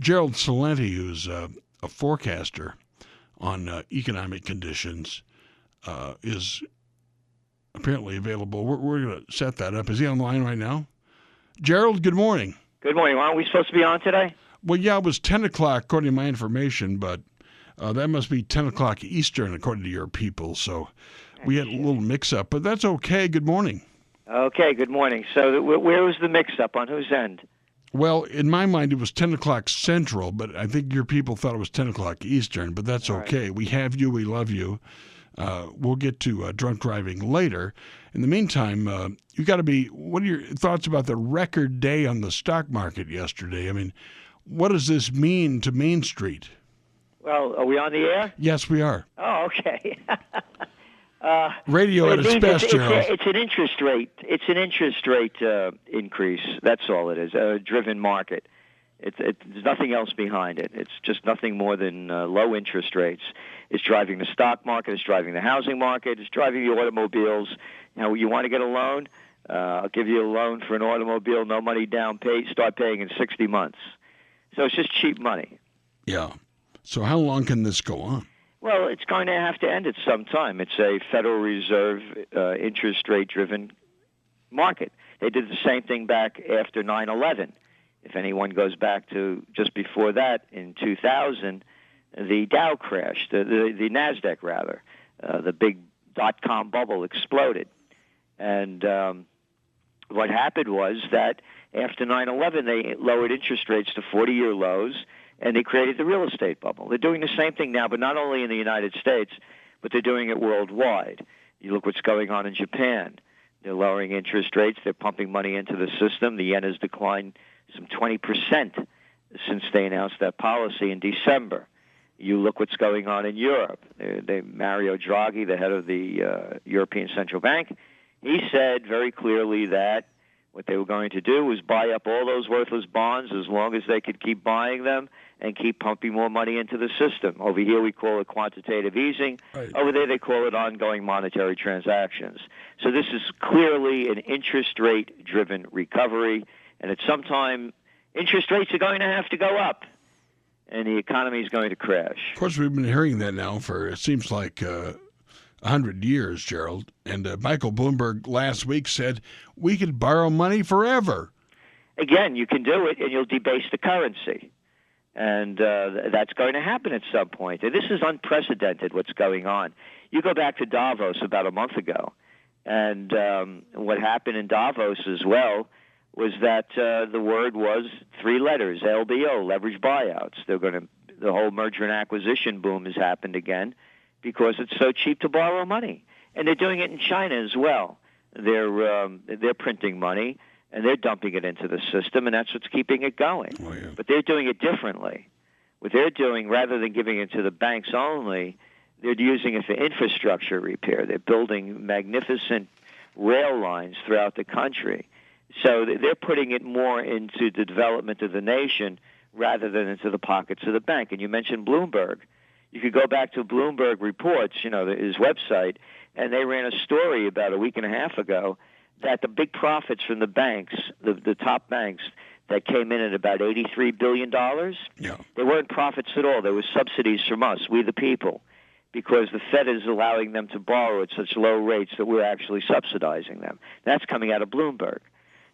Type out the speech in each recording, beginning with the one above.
Gerald Celente, who's a forecaster on economic conditions, is apparently available. We're going to set that up. Is he on the line right now? Gerald, good morning. Good morning. Aren't we supposed to be on today? Well, yeah, it was 10 o'clock according to my information, but that must be 10 o'clock Eastern according to your people. So we had a little mix-up, but that's okay. Good morning. Okay, good morning. So where was the mix-up? On whose end? Well, in my mind, it was 10 o'clock Central, but I think your people thought it was 10 o'clock Eastern, but that's okay. Right. We have you. We love you. We'll get to drunk driving later. In the meantime, you got to be. What are your thoughts about the record day on the stock market yesterday? I mean, what does this mean to Main Street? Well, are we on the air? Yes, we are. Oh, okay. Radio at its best, Gerald. It's an interest rate. It's an interest rate increase. That's all it is. A driven market. There's nothing else behind it. It's just nothing more than low interest rates. It's driving the stock market. It's driving the housing market. It's driving the automobiles. You want to get a loan? I'll give you a loan for an automobile, no money down, start paying in 60 months. So it's just cheap money. Yeah. So how long can this go on? Well, it's going to have to end at some time. It's a Federal Reserve interest rate-driven market. They did the same thing back after 9/11. If anyone goes back to just before that, in 2000, the Dow crashed, the NASDAQ rather. The big dot-com bubble exploded. And what happened was that after 9/11, they lowered interest rates to 40-year lows, and they created the real estate bubble. They're doing the same thing now, but not only in the United States, but they're doing it worldwide. You look what's going on in Japan. They're lowering interest rates. They're pumping money into the system. The yen has declined some 20% since they announced that policy in December. You look what's going on in Europe. Mario Draghi, the head of the European Central Bank, he said very clearly that what they were going to do was buy up all those worthless bonds as long as they could keep buying them and keep pumping more money into the system. Over here we call it quantitative easing. Right. Over there they call it ongoing monetary transactions. So this is clearly an interest rate-driven recovery, and at some time interest rates are going to have to go up, and the economy is going to crash. Of course, we've been hearing that now for, it seems like, 100 years, Gerald. And Michael Bloomberg last week said we could borrow money forever. Again, you can do it, and you'll debase the currency. And that's going to happen at some point. And this is unprecedented, what's going on. You go back to Davos about a month ago, and what happened in Davos as well was that the word was 3 letters, LBO, leverage buyouts. The whole merger and acquisition boom has happened again because it's so cheap to borrow money. And they're doing it in China as well. They're printing money, and they're dumping it into the system, and that's what's keeping it going. Oh, yeah. But they're doing it differently. What they're doing, rather than giving it to the banks only, they're using it for infrastructure repair. They're building magnificent rail lines throughout the country. So they're putting it more into the development of the nation rather than into the pockets of the bank. And you mentioned Bloomberg. You could go back to Bloomberg Reports, his website, and they ran a story about a week and a half ago that the big profits from the banks, the top banks, that came in at about $83 billion, they weren't profits at all. They were subsidies from us, we the people, because the Fed is allowing them to borrow at such low rates that we're actually subsidizing them. That's coming out of Bloomberg.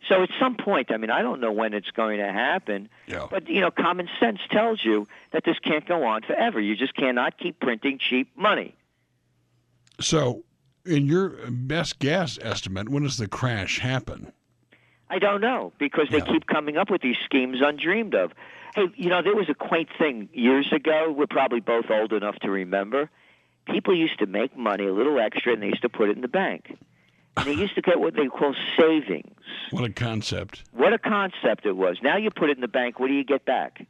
So at some point, I don't know when it's going to happen, but, common sense tells you that this can't go on forever. You just cannot keep printing cheap money. So, in your best guess estimate, when does the crash happen? I don't know, because they keep coming up with these schemes undreamed of. Hey, there was a quaint thing years ago. We're probably both old enough to remember. People used to make money, a little extra, and they used to put it in the bank. And they used to get what they call savings. What a concept. What a concept it was. Now you put it in the bank, what do you get back?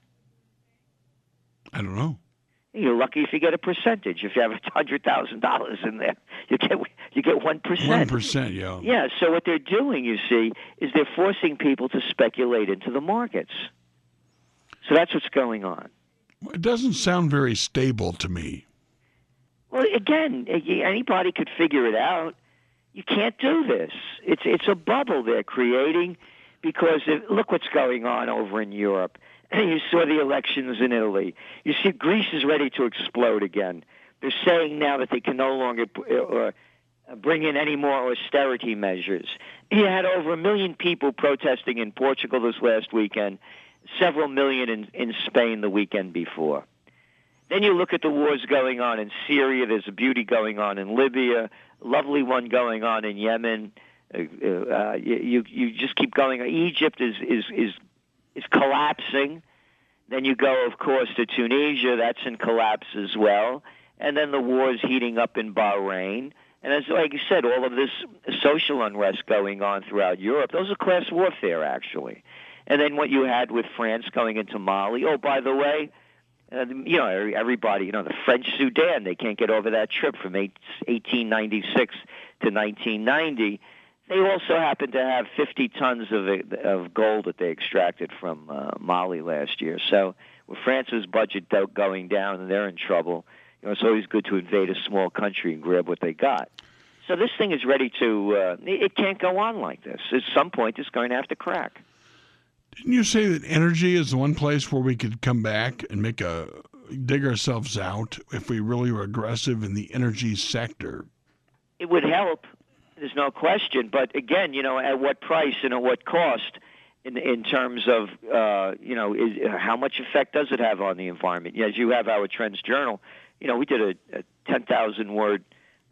I don't know. You're lucky if you get a percentage. If you have $100,000 in there, you get 1%. 1%, yeah. Yeah, so what they're doing, you see, is they're forcing people to speculate into the markets. So that's what's going on. It doesn't sound very stable to me. Well, again, anybody could figure it out. You can't do this. It's a bubble they're creating because look what's going on over in Europe. And you saw the elections in Italy. You see Greece is ready to explode again. They're saying now that they can no longer bring in any more austerity measures. You had over 1 million people protesting in Portugal this last weekend, several million in Spain the weekend before. Then you look at the wars going on in Syria. There's a beauty going on in Libya, a lovely one going on in Yemen. You just keep going. Egypt is collapsing. Then you go, of course, to Tunisia. That's in collapse as well. And then the war is heating up in Bahrain. And as like you said, all of this social unrest going on throughout Europe, those are class warfare, actually. And then what you had with France going into Mali. Oh, by the way, everybody, the French Sudan, they can't get over that trip from 1896 to 1990. They also happen to have 50 tons of gold that they extracted from Mali last year. So with France's budget going down and they're in trouble, it's always good to invade a small country and grab what they got. So this thing is ready to, it can't go on like this. At some point, it's going to have to crack. Didn't you say that energy is the one place where we could come back and dig ourselves out if we really were aggressive in the energy sector? It would help. There's no question. But again, at what price and at what cost in terms of, how much effect does it have on the environment? As you have our TrendsJournal, we did a 10,000-word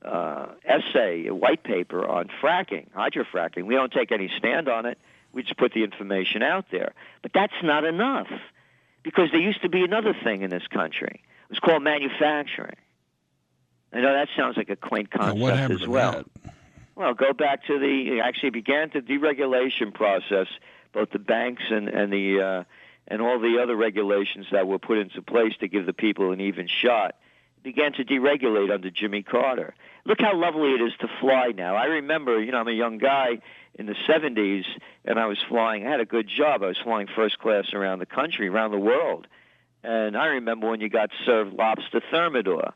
essay, a white paper on fracking, hydrofracking. We don't take any stand on it. We just put the information out there. But that's not enough because there used to be another thing in this country. It was called manufacturing. I know that sounds like a quaint concept what happened as well. To that? Well, go back to actually began the deregulation process, both the banks and all the other regulations that were put into place to give the people an even shot. Began to deregulate under Jimmy Carter. Look how lovely it is to fly now. I remember, I'm a young guy in the 70s, and I was flying. I had a good job. I was flying first class around the country, around the world. And I remember when you got served lobster thermidor.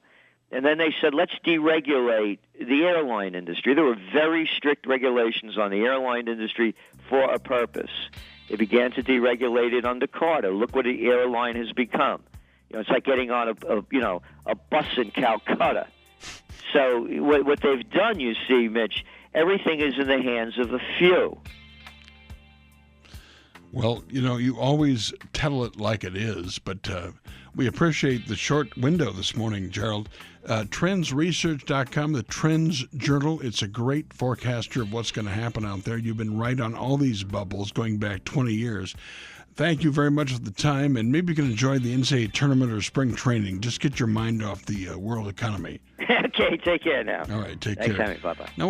And then they said, let's deregulate the airline industry. There were very strict regulations on the airline industry for a purpose. They began to deregulate it under Carter. Look what the airline has become. It's like getting on a bus in Calcutta. So what they've done, you see, Mitch, everything is in the hands of a few. Well, you always tell it like it is, but we appreciate the short window this morning, Gerald. TrendsResearch.com, the Trends Journal. It's a great forecaster of what's going to happen out there. You've been right on all these bubbles going back 20 years. Thank you very much for the time, and maybe you can enjoy the NCAA tournament or spring training. Just get your mind off the world economy. Okay, take care now. All right, take Thanks, care. Sammy. Bye-bye. Now,